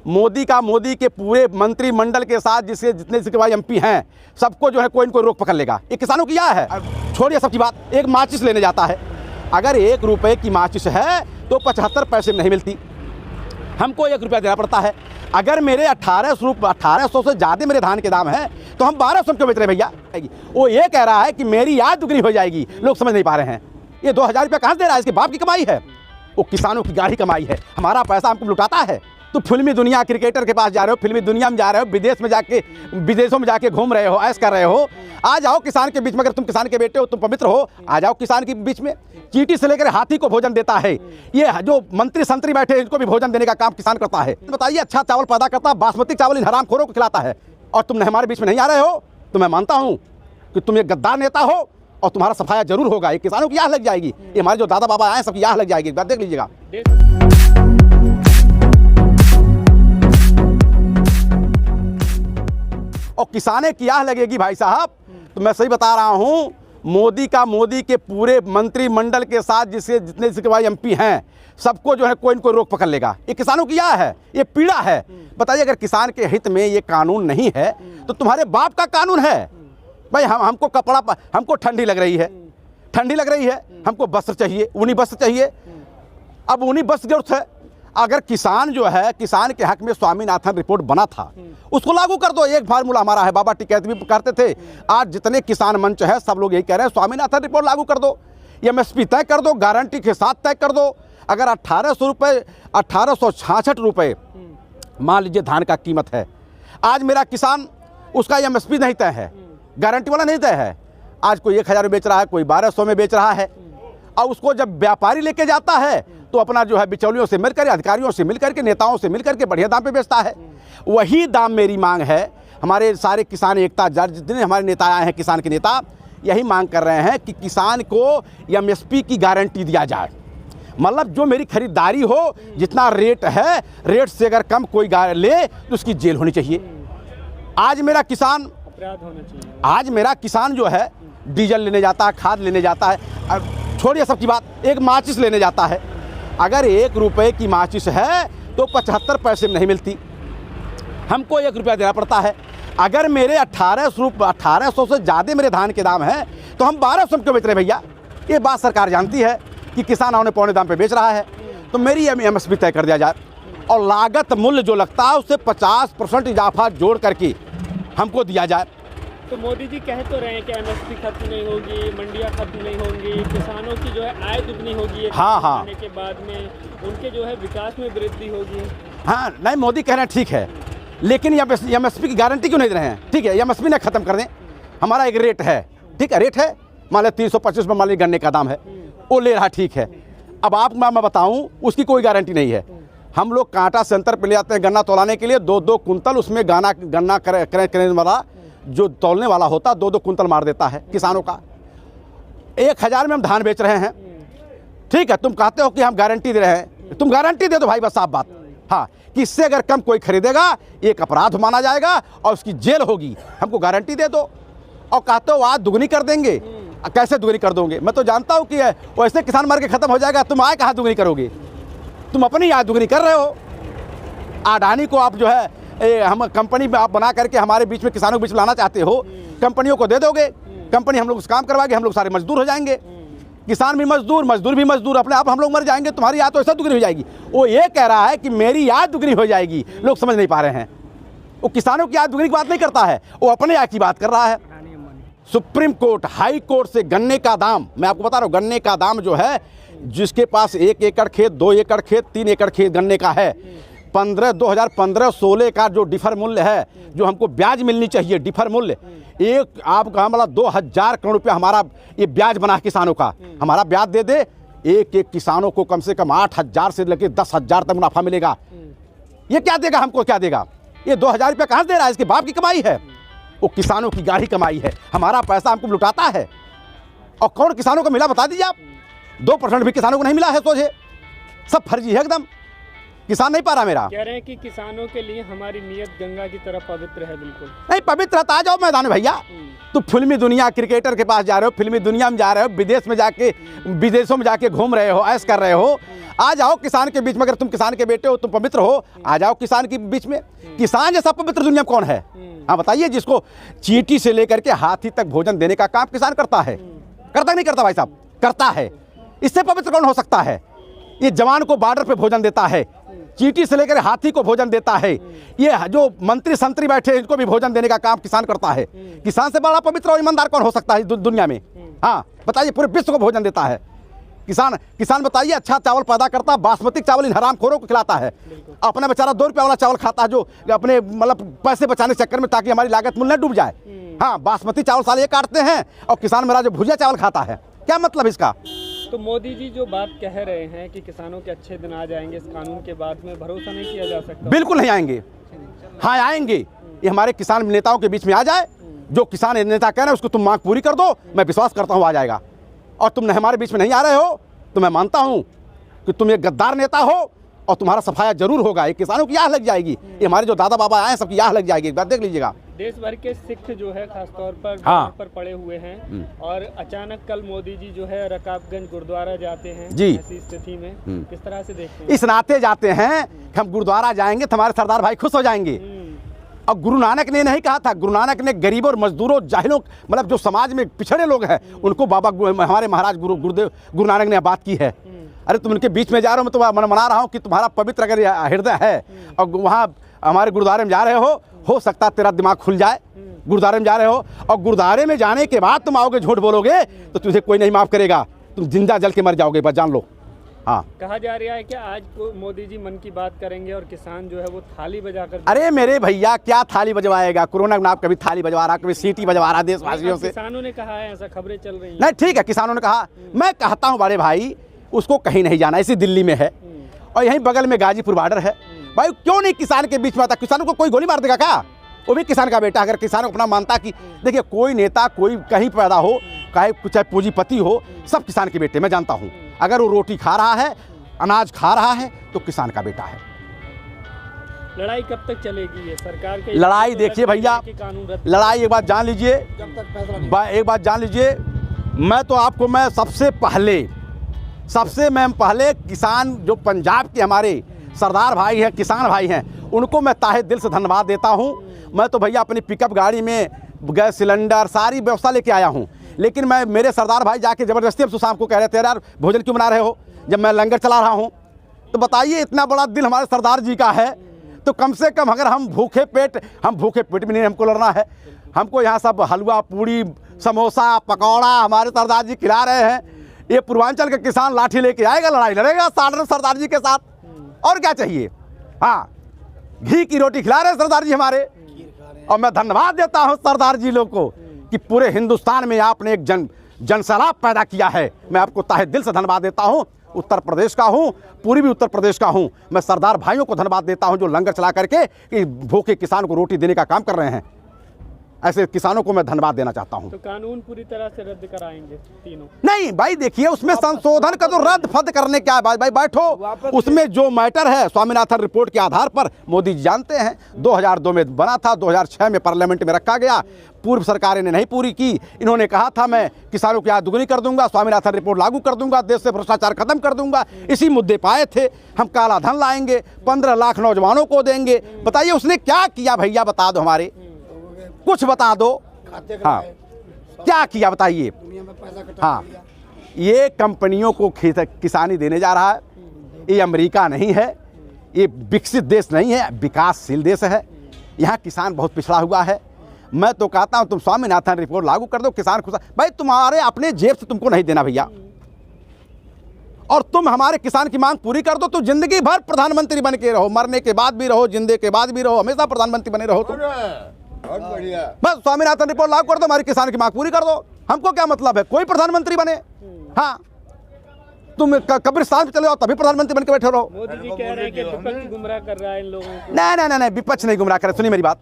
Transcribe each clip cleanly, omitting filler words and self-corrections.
मोदी के पूरे मंत्रिमंडल के साथ जिसके जितने से एमपी हैं सबको जो है कोई न कोई रोक पकड़ लेगा। ये किसानों की यह है। छोड़िए सबकी बात, एक माचिस लेने जाता है, अगर 1 रुपये की माचिस है तो 75 पैसे में नहीं मिलती, हमको 1 रुपया देना पड़ता है। अगर मेरे 1800 से ज़्यादा मेरे धान के दाम है तो हम 1200 क्यों बेच रहे हैं भैया? वो ये कह रहा है कि मेरी आय दुगनी हो जाएगी, लोग समझ नहीं पा रहे हैं। ये 2000 रुपया कहाँ से दे रहा है? इसके बाप की कमाई है, वो किसानों की गाढ़ी कमाई है। हमारा पैसा हमको लुटाता है। तो फिल्मी दुनिया क्रिकेटर के पास जा रहे हो, फिल्मी दुनिया में जा रहे हो, विदेशों में जाके घूम रहे हो, ऐश कर रहे हो, आ जाओ किसान के बीच में। अगर तुम किसान के बेटे हो, तुम पवित्र हो, आ जाओ किसान के बीच में। चींटी से लेकर हाथी को भोजन देता है। ये जो मंत्री संतरी बैठे हैं इनको भी भोजन देने का काम किसान करता है। बताइए, अच्छा चावल पैदा करता, बासमती चावल इन हरामखोरों को खिलाता है, और तुम हमारे बीच में नहीं आ रहे हो। तो मैं मानता हूँ कि तुम एक गद्दार नेता हो और तुम्हारा सफाया जरूर होगा। ये किसानों की आह लग जाएगी, ये हमारे जो दादा बाबा आए सबकी आह लग जाएगी। एक बार देख लीजिएगा। और किसाने की आह लगेगी भाई साहब, तो मैं सही बता रहा हूं। मोदी के पूरे मंत्रिमंडल के साथ जितने से एमपी हैं सबको जो है कोई न कोई रोक पकड़ लेगा। ये किसानों की आह है, ये पीड़ा है। बताइए, अगर किसान के हित में ये कानून नहीं है तो तुम्हारे बाप का कानून है। भाई हमको कपड़ा, हमको ठंडी लग रही है, हमको वस्त्र चाहिए, ऊनी वस्त्र चाहिए। अब ऊनी वस्त्र जरूरत है। अगर किसान जो है, किसान के हक में स्वामीनाथन रिपोर्ट बना था, उसको लागू कर दो। एक फार्मूला हमारा है, बाबा टिकैत भी करते थे। आज जितने किसान मंच है सब लोग यही कह रहे हैं, स्वामीनाथन रिपोर्ट लागू कर दो, एमएसपी तय कर दो, गारंटी के साथ तय कर दो। अगर 1866 रुपये मान लीजिए धान का कीमत है, आज मेरा किसान, उसका एमएसपी नहीं तय है, गारंटी वाला नहीं तय है। आज कोई 1000 में बेच रहा है, कोई 1200 में बेच रहा है, और उसको जब व्यापारी लेके जाता है तो अपना जो है बिचौलियों से मिलकर, अधिकारियों से मिलकर के, नेताओं से मिलकर के बढ़िया दाम पे बेचता है। वही दाम मेरी मांग है। हमारे सारे किसान एकता जज, जितने हमारे नेता आए हैं, किसान के नेता, यही मांग कर रहे हैं कि किसान को एमएसपी की गारंटी दिया जाए। मतलब जो मेरी खरीदारी हो, जितना रेट है, रेट से अगर कम कोई ले तो उसकी जेल होनी चाहिए। आज मेरा किसान जो है डीजल लेने जाता है, खाद लेने जाता है, छोड़िए सबकी बात, एक माचिस लेने जाता है, अगर 1 रुपये की माचिस है तो 75 पैसे में नहीं मिलती, हमको 1 रुपया देना पड़ता है। अगर मेरे 1800 से ज़्यादा मेरे धान के दाम है तो हम 1200 क्यों बेच रहे हैं भैया? ये बात सरकार जानती है कि किसान औने पौने दाम पे बेच रहा है, तो मेरी एमएसपी तय कर दिया जाए, और लागत मूल्य जो लगता है उससे 50% इजाफा जोड़ करके हमको दिया जाए। तो मोदी जी कह तो रहे हैं कि एमएसपी खत्म नहीं होगी, मंडियां खत्म नहीं होंगी, किसानों की जो है आय दुगनी होगी, हाँ, के बाद में उनके जो है विकास में वृद्धि होगी। हाँ, नहीं, मोदी कह रहे हैं ठीक है, लेकिन एमएसपी की गारंटी क्यों नहीं दे रहे हैं? ठीक है, एमएसपी ने खत्म कर दें। हमारा एक रेट है, ठीक है, रेट है, मान लीजिए 325 में मान लीजिए गन्ने का दाम है, वो ले रहा, ठीक है। अब आप मैं बताऊँ, उसकी कोई गारंटी नहीं है। हम लोग कांटा सेंटर पर ले जाते हैं गन्ना तौलाने के लिए, 2-2 कुंतल उसमें गन्ना करने वाला जो तौलने वाला होता 2-2 कुंतल मार देता है किसानों का। 1000 में हम धान बेच रहे हैं, ठीक है। तुम कहते हो कि हम गारंटी दे रहे हैं, तुम गारंटी दे दो भाई, बस साफ बात। हाँ, कि इससे अगर कम कोई खरीदेगा एक अपराध माना जाएगा और उसकी जेल होगी। हमको गारंटी दे दो, और कहते हो आज दुगनी कर देंगे। कैसे दुगनी कर दोगे? मैं तो जानता हूँ कि वैसे किसान मार के खत्म हो जाएगा, तुम आए कहाँ दुगनी करोगे? तुम अपनी आय दुगनी कर रहे हो। अडानी को आप जो है हम कंपनी में आप बना करके हमारे बीच में, किसानों के बीच में लाना चाहते हो, कंपनियों को दे दोगे, कंपनी हम लोग उस काम करवाएंगे, हम लोग सारे मजदूर हो जाएंगे, किसान भी मजदूर, मजदूर भी मजदूर, अपने आप हम लोग मर जाएंगे, तुम्हारी आय तो ऐसा दुगनी हो जाएगी। वो ये कह रहा है कि मेरी आय दुगनी हो जाएगी, लोग समझ नहीं पा रहे हैं। वो किसानों की आय दुगनी की बात नहीं करता है, वो अपने आय की बात कर रहा है। सुप्रीम कोर्ट, हाई कोर्ट से गन्ने का दाम, मैं आपको बता रहा हूँ, गन्ने का दाम जो है, जिसके पास 1 एकड़ खेत, 2 एकड़ खेत, 3 एकड़ खेत गन्ने का है, 2015-16 का जो डिफर मूल्य है, जो हमको ब्याज मिलनी चाहिए, डिफर मूल्य, एक आपका मतलब 2000 करोड़ रुपया हमारा ये ब्याज बना किसानों का, हमारा ब्याज दे दे, एक किसानों को कम से कम 8000 से लेकर 10,000 तक मुनाफा मिलेगा। ये क्या देगा हमको? क्या देगा? ये 2000 रुपया कहाँ से दे रहा है? इसके बाप की कमाई है, वो किसानों की गाढ़ी कमाई है। हमारा पैसा हमको लुटाता है। और कौन किसानों को मिला बता दीजिए आप? 2% भी किसानों को नहीं मिला है। सोचे सब फर्जी है एकदम। किसान नहीं पा रहा मेरा। कह रहे हैं कि किसानों के लिए हमारी नीयत गंगा की तरह पवित्र है। बिल्कुल नहीं पवित्र है तो आ जाओ मैदान में भैया। तो फिल्मी दुनिया क्रिकेटर के पास जा रहे हो, फिल्मी दुनिया में जा रहे हो, विदेशों में जाके घूम रहे हो, ऐश कर रहे हो, आ जाओ किसान के बीच में। अगर तुम किसान के बेटे हो, तुम पवित्र हो, आ जाओ किसान के बीच में। किसान जैसा पवित्र दुनिया में कौन है? हाँ बताइए। जिसको चींटी से लेकर के हाथी तक भोजन देने का काम किसान करता है, करता नहीं करता भाई साहब? करता है। इससे पवित्र कौन हो सकता है? ये जवान को बॉर्डर पे भोजन देता है, चींटी से लेकर हाथी को भोजन देता है, ये जो मंत्री संतरी बैठे इनको भी भोजन देने का काम किसान करता है। किसान से बड़ा पवित्र और ईमानदार कौन हो सकता है दुनिया में? हाँ बताइए। पूरे विश्व को भोजन देता है किसान बताइए। अच्छा चावल पैदा करता है, बासमती चावल इन हरामखोरों को खिलाता है। अपना बेचारा 2 रुपये वाला चावल खाता है, जो अपने मतलब पैसे बचाने के चक्कर में, ताकि हमारी लागत मूल्य न डूब जाए। हाँ बासमती चावल साले ये काटते हैं और किसान मेरा जो भुजिया चावल खाता है। क्या मतलब इसका? तो मोदी जी जो बात कह रहे हैं कि किसानों के अच्छे दिन आ जाएंगे इस कानून के बाद में, भरोसा नहीं किया जा सकता? बिल्कुल नहीं आएंगे। हाँ आएंगे। ये हमारे किसान नेताओं के बीच में आ जाए, जो किसान नेता कह रहे हैं उसको तुम मांग पूरी कर दो, मैं विश्वास करता हूँ आ जाएगा। और तुम हमारे बीच में नहीं आ रहे हो तो मैं मानता हूँ कि तुम एक गद्दार नेता हो और तुम्हारा सफाया जरूर होगा। ये किसानों की आह लग जाएगी, ये हमारे जो दादा बाबा आए हैं सबकी आह लग जाएगी। एक बार देख लीजिएगा। देश भर के सिख जो है खासतौर पर हाँ। पर पड़े हुए हैं और अचानक कल मोदी जी जो है रकाबगंज गुरुद्वारा जाते हैं जी। ऐसी स्थिति में किस तरह से देखते हैं? इस नाते जाते हैं कि हम गुरुद्वारा जाएंगे तो हमारे सरदार भाई खुश हो जाएंगे। और गुरु नानक ने नहीं कहा था, गुरु नानक ने गरीबों और मजदूरों, जाहिलों, मतलब जो समाज में पिछड़े लोग हैं उनको हमारे महाराज गुरु नानक ने बात की है। अरे तुम उनके बीच में जा रहे हो, मैं तो मना रहा हूँ कि तुम्हारा पवित्र अगर हृदय है और वहाँ हमारे गुरुद्वारे में जा रहे हो सकता है तेरा दिमाग खुल जाए। गुरुद्वारे में जा रहे हो और गुरुद्वारे में जाने के बाद तुम आओगे झूठ बोलोगे तो तुझे कोई नहीं माफ़ करेगा, तुम जिंदा जल के मर जाओगे, बस जान लो। हाँ कहा जा रहा है कि आज को मोदी जी मन की बात करेंगे और किसान जो है वो थाली बजाकर। अरे मेरे भैया क्या थाली बजवाएगा? कोरोना के नाम कभी थाली बजवा रहा, कभी सीटी बजवा रहा देशवासियों से। किसानों ने कहा है, ऐसा खबरें चल रही हैं। नहीं ठीक है, किसानों ने कहा। मैं कहता हूँ बड़े भाई उसको कहीं नहीं जाना, इसी दिल्ली में है और यहीं बगल में गाजीपुर बॉर्डर है। भाई क्यों नहीं किसान के बीच में आता? किसानों को कोई गोली मार देगा क्या? वो भी किसान का बेटा। अगर किसान अपना मानता कि देखिए कोई नेता कोई कहीं पैदा हो, चाहे पूंजीपति हो, सब किसान के बेटे। मैं जानता हूँ अगर वो रोटी खा रहा है, अनाज खा रहा है तो किसान का बेटा है। लड़ाई कब तक चलेगी? ये सरकार के लड़ाई देखिए भैया, लड़ाई एक बात जान लीजिए, एक बात जान लीजिए, मैं सबसे पहले किसान जो पंजाब के हमारे सरदार भाई हैं, किसान भाई हैं, उनको मैं ताहे दिल से धन्यवाद देता हूं। मैं तो भैया अपनी पिकअप गाड़ी में गैस सिलेंडर सारी व्यवस्था लेके आया हूं, लेकिन मेरे सरदार भाई जाके ज़बरदस्ती अब शाम को कह रहे थे यार भोजन क्यों बना रहे हो जब मैं लंगर चला रहा हूं। तो बताइए इतना बड़ा दिल हमारे सरदार जी का है तो कम से कम अगर हम भूखे पेट भी नहीं हमको लड़ना है। हमको यहाँ सब हलवा पूड़ी समोसा पकौड़ा हमारे सरदार जी खिला रहे हैं। ये पूर्वांचल के किसान लाठी लेके आएगा, लड़ाई लड़ेगा सरदार जी के साथ, और क्या चाहिए? हाँ घी की रोटी खिला रहे सरदार जी हमारे। और मैं धन्यवाद देता हूँ सरदार जी लोग को कि पूरे हिंदुस्तान में आपने एक जनसैलाब पैदा किया है। मैं आपको ताहे दिल से धन्यवाद देता हूँ। उत्तर प्रदेश का हूँ, पूर्वी उत्तर प्रदेश का हूँ। मैं सरदार भाइयों को धन्यवाद देता हूँ जो लंगर चला करके कि भूखे किसान को रोटी देने का काम कर रहे हैं। ऐसे किसानों को मैं धन्यवाद देना चाहता हूं। तो कानून पूरी तरह से रद्द कराएंगे तीनों? नहीं भाई देखिए उसमें संशोधन का तो रद्द फद्द करने क्या है भाई बैठो। उसमें जो मैटर है स्वामीनाथन रिपोर्ट के आधार पर मोदी जी जानते हैं 2002 में बना था, 2006 में पार्लियामेंट में रखा गया, पूर्व सरकारें ने नहीं पूरी की। इन्होंने कहा था मैं किसानों की आय दुगनी कर दूंगा, स्वामीनाथन रिपोर्ट लागू कर दूंगा, देश से भ्रष्टाचार खत्म कर दूंगा। इसी मुद्दे पाए थे हम काला धन लाएंगे, 15 लाख नौजवानों को देंगे। बताइए उसने क्या किया भैया, बता दो, हमारे कुछ बता दो। हाँ क्या किया बताइए। हाँ ये कंपनियों को किसानी देने जा रहा है। ये अमेरिका नहीं है, ये विकसित देश नहीं है, विकासशील देश है। यहाँ किसान बहुत पिछड़ा हुआ है। मैं तो कहता हूँ तुम स्वामीनाथन रिपोर्ट लागू कर दो, किसान खुश। भाई तुम्हारे अपने जेब से तुमको नहीं देना भैया, और तुम हमारे किसान की मांग पूरी कर दो तो जिंदगी भर प्रधानमंत्री बन के रहो, मरने के बाद भी रहो, जिंदे के बाद भी रहो, हमेशा प्रधानमंत्री बने रहो तुम। बहुत बढ़िया। बस स्वामीनाथन रिपोर्ट लागू कर दो, हमारे किसान की मांग पूरी कर दो। हमको क्या मतलब है कोई प्रधानमंत्री बने। हाँ तुम कब्रिस्तान पे चले जाओ तभी प्रधानमंत्री बन के बैठे रहो। मोदी जी कह रहे हैं कि विपक्ष गुमराह कर रहा है इन लोगों को। नहीं, विपक्ष नहीं गुमराह करे। सुनिए मेरी बात,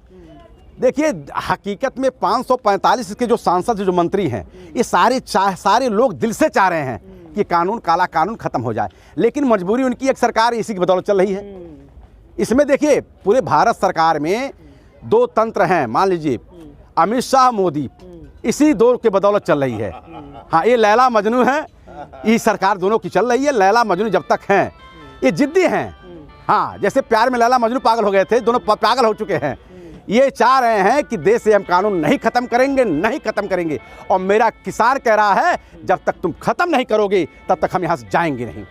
देखिए हकीकत में 545 के जो सांसद जो मंत्री हैं ये सारे लोग दिल से चाह रहे हैं कि कानून काला कानून खत्म हो जाए, लेकिन मजबूरी उनकी एक सरकार इसी की बदौलत चल रही है। इसमें देखिए पूरे भारत सरकार में दो तंत्र हैं, मान लीजिए अमित शाह, मोदी, इसी दो के बदौलत चल रही है। हाँ, ये लैला मजनू है, ये सरकार दोनों की चल रही है। लैला मजनू जब तक हैं, ये जिद्दी हैं। हाँ, जैसे प्यार में लैला मजनू पागल हो गए थे, दोनों पागल हो चुके हैं। ये चाह रहे हैं कि देश से हम कानून नहीं खत्म करेंगे, नहीं खत्म करेंगे। और मेरा किसान कह रहा है जब तक तुम खत्म नहीं करोगे तब तक हम यहाँ से जाएंगे नहीं।